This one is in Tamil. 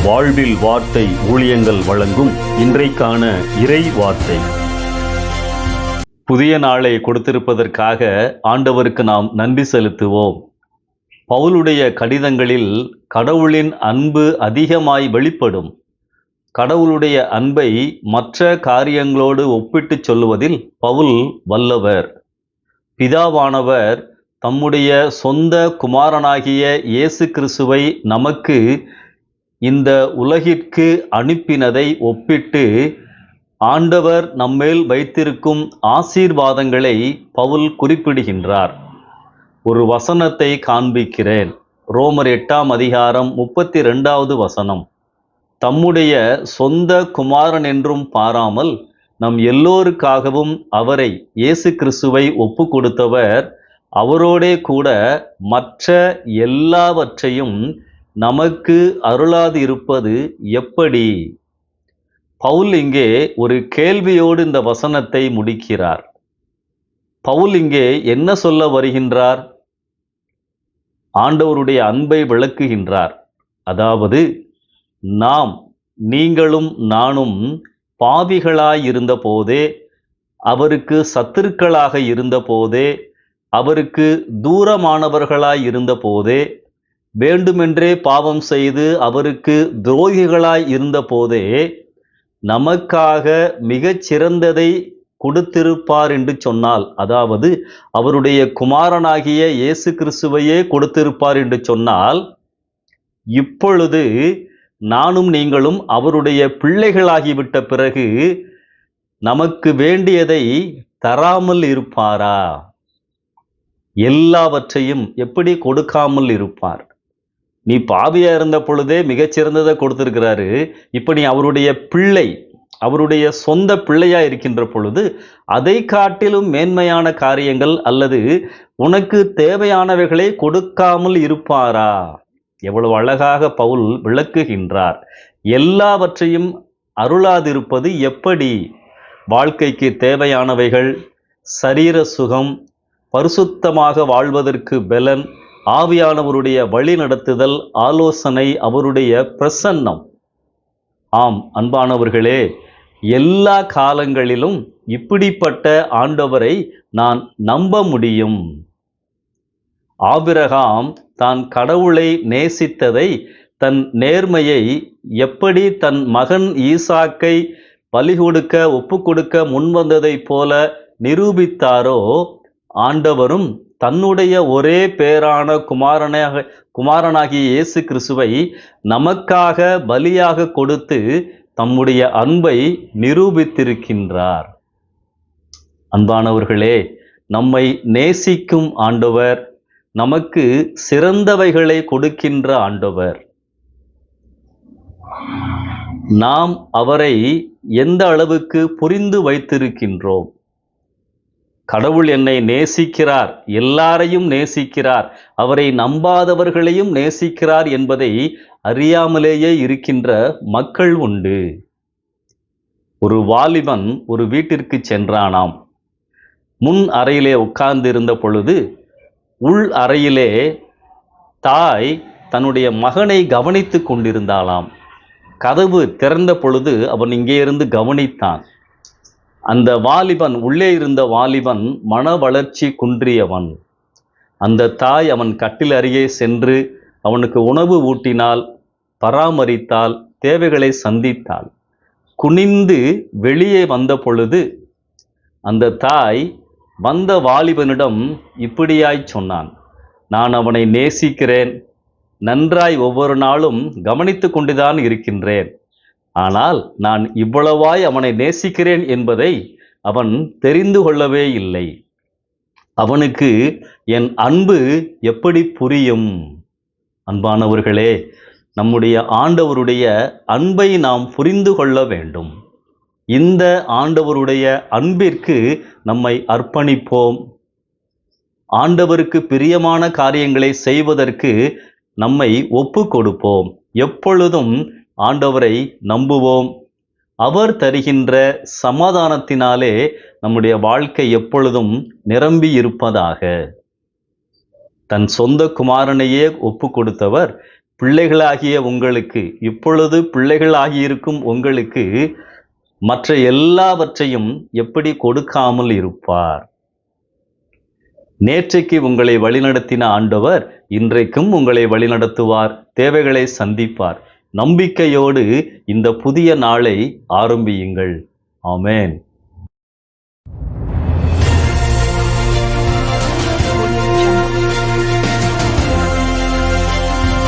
வாழ்வில் வார்த்தை ஊழியங்கள் வழங்கும் இன்றைக்கான இறை வார்த்தை. புதிய நாளை கொடுத்திருப்பதற்காக ஆண்டவருக்கு நாம் நன்றி செலுத்துவோம். பவுலுடைய கடிதங்களில் கடவுளின் அன்பு அதிகமாய் வெளிப்படும். கடவுளுடைய அன்பை மற்ற காரியங்களோடு ஒப்பிட்டு சொல்லுவதில் பவுல் வல்லவர். பிதாவானவர் தம்முடைய சொந்த குமாரனாகிய இயேசு கிறிஸ்துவை நமக்கு இந்த உலகிற்கு அனுப்பினதை ஒப்பிட்டு ஆண்டவர் நம்மேல் வைத்திருக்கும் ஆசீர்வாதங்களை பவுல் குறிப்பிடுகின்றார். ஒரு வசனத்தை காண்பிக்கிறேன். ரோமர் 8ஆம் அதிகாரம் 32வது வசனம். தம்முடைய சொந்த குமாரன் என்றும் பாராமல் நம் எல்லோருக்காகவும் அவரை இயேசு கிறிஸ்துவை ஒப்பு கொடுத்தவர் அவரோடே கூட மற்ற எல்லாவற்றையும் நமக்கு அருளாது இருப்பது எப்படி? பவுல் இங்கே ஒரு கேள்வியோடு இந்த வசனத்தை முடிக்கிறார். பவுல் இங்கே என்ன சொல்ல வருகின்றார்? ஆண்டவருடைய அன்பை விளக்குகின்றார். அதாவது நீங்களும் நானும் பாவிகளாயிருந்த போதே, அவருக்கு சத்துருக்களாக இருந்த போதே, அவருக்கு தூரமானவர்களாய் இருந்த போதே, வேண்டுமென்றே பாவம் செய்து அவருக்கு துரோகிகளாய் இருந்த போதே நமக்காக மிகச் சிறந்ததை கொடுத்திருப்பார் என்று சொன்னால், அதாவது அவருடைய குமாரனாகிய இயேசு கிறிஸ்துவையே கொடுத்திருப்பார் என்று சொன்னால், இப்பொழுது நானும் நீங்களும் அவருடைய பிள்ளைகளாகிவிட்ட பிறகு நமக்கு வேண்டியதை தராமல் இருப்பாரா? எல்லாவற்றையும் எப்படி கொடுக்காமல் இருப்பார்? நீ பாவியா இருந்த பொழுதே மிகச்சிறந்ததை கொடுத்திருக்கிறாரு. இப்ப நீ அவருடைய பிள்ளை, அவருடைய சொந்த பிள்ளையா இருக்கின்ற பொழுது அதை காட்டிலும் மேன்மையான காரியங்கள் அல்லது உனக்கு தேவையானவைகளை கொடுக்காமல் இருப்பாரா? எவ்வளவு அழகாக பவுல் விளக்குகின்றார். எல்லாவற்றையும் அருளாதிருப்பது எப்படி? வாழ்க்கைக்கு தேவையானவைகள், சரீர சுகம், பரிசுத்தமாக வாழ்வதற்கு பலன், ஆவியானவருடைய வழி நடத்துதல், ஆலோசனை, அவருடைய பிரசன்னம். ஆம் அன்பானவர்களே, எல்லா காலங்களிலும் இப்படிப்பட்ட ஆண்டவரை நான் நம்ப முடியும். ஆபிரகாம் தான் கடவுளை நேசித்ததை, தன் நேர்மையை எப்படி தன் மகன் ஈசாக்கை பலி கொடுக்க ஒப்பு கொடுக்க முன்வந்ததை போல நிரூபித்தாரோ, ஆண்டவரும் தன்னுடைய ஒரே பேரான குமாரனாகிய இயேசு கிறிஸ்துவை நமக்காக பலியாக கொடுத்து தம்முடைய அன்பை நிரூபித்திருக்கின்றார். அன்பானவர்களே, நம்மை நேசிக்கும் ஆண்டவர், நமக்கு சிறந்தவைகளை கொடுக்கின்ற ஆண்டவர். நாம் அவரை எந்த அளவுக்கு புரிந்து வைத்திருக்கின்றோம்? கடவுள் என்னை நேசிக்கிறார், எல்லாரையும் நேசிக்கிறார், அவரை நம்பாதவர்களையும் நேசிக்கிறார் என்பதை அறியாமலேயே இருக்கின்ற மக்கள் உண்டு. ஒரு வாலிபன் ஒரு வீட்டிற்கு சென்றானாம். முன் அறையிலே உட்கார்ந்திருந்த பொழுது உள் அறையிலே தாய் தன்னுடைய மகனை கவனித்து கொண்டிருந்தாளாம். கதவு திறந்த பொழுது அவன் இங்கே இருந்து கவனித்தான். அந்த வாலிபன், உள்ளே இருந்த வாலிபன் மன வளர்ச்சி குன்றியவன். அந்த தாய் அவன் கட்டில் அருகே சென்று அவனுக்கு உணவு ஊட்டினாள், பராமரித்தாள், தேவைகளை சந்தித்தாள். குனிந்து வெளியே வந்த பொழுது அந்த தாய் வந்த வாலிபனிடம் இப்படியாய் சொன்னான், நான் அவனை நேசிக்கிறேன், நன்றாய் ஒவ்வொரு நாளும் கவனித்து கொண்டுதான் இருக்கின்றேன். ஆனால் நான் இவ்வளவாய் அவனை நேசிக்கிறேன் என்பதை அவன் தெரிந்து கொள்ளவே இல்லை. அவனுக்கு என் அன்பு எப்படி புரியும்? அன்பானவர்களே, நம்முடைய ஆண்டவருடைய அன்பை நாம் புரிந்து கொள்ள வேண்டும். இந்த ஆண்டவருடைய அன்பிற்கு நம்மை அர்ப்பணிப்போம். ஆண்டவருக்கு பிரியமான காரியங்களை செய்வதற்கு நம்மை ஒப்பு கொடுப்போம். எப்பொழுதும் ஆண்டவரை நம்புவோம். அவர் தருகின்ற சமாதானத்தினாலே நம்முடைய வாழ்க்கை எப்பொழுதும் நிரம்பி இருப்பதாக. தன் சொந்த குமாரனையே ஒப்பு கொடுத்தவர் பிள்ளைகளாகிய உங்களுக்கு, இப்பொழுது பிள்ளைகளாகியிருக்கும் உங்களுக்கு மற்ற எல்லாவற்றையும் எப்படி கொடுக்காமல் இருப்பார்? நேற்றைக்கு உங்களை வழிநடத்தின ஆண்டவர் இன்றைக்கும் உங்களை வழிநடத்துவார், தேவைகளை சந்திப்பார். நம்பிக்கையோடு இந்த புதிய நாளை ஆரம்பியுங்கள். ஆமென்.